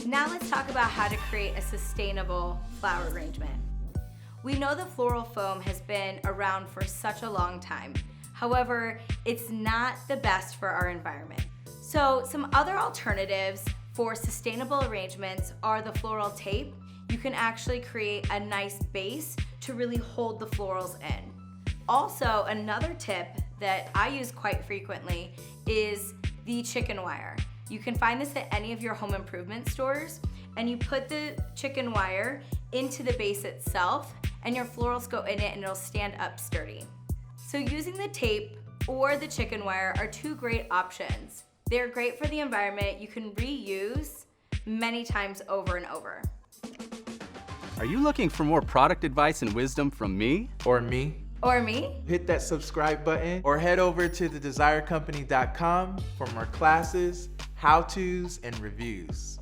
Now let's talk about how to create a sustainable flower arrangement. We know the floral foam has been around for such a long time. However, it's not the best for our environment. So some other alternatives for sustainable arrangements are the floral tape. You can actually create a nice base to really hold the florals in. Also, another tip that I use quite frequently is the chicken wire. You can find this at any of your home improvement stores, and you put the chicken wire into the base itself, and your florals go in it and it'll stand up sturdy. So using the tape or the chicken wire are two great options. They're great for the environment. You can reuse many times over and over. Are you looking for more product advice and wisdom from me? Or me? Or me? Hit that subscribe button or head over to thedesirecompany.com for more classes, how-tos, and reviews.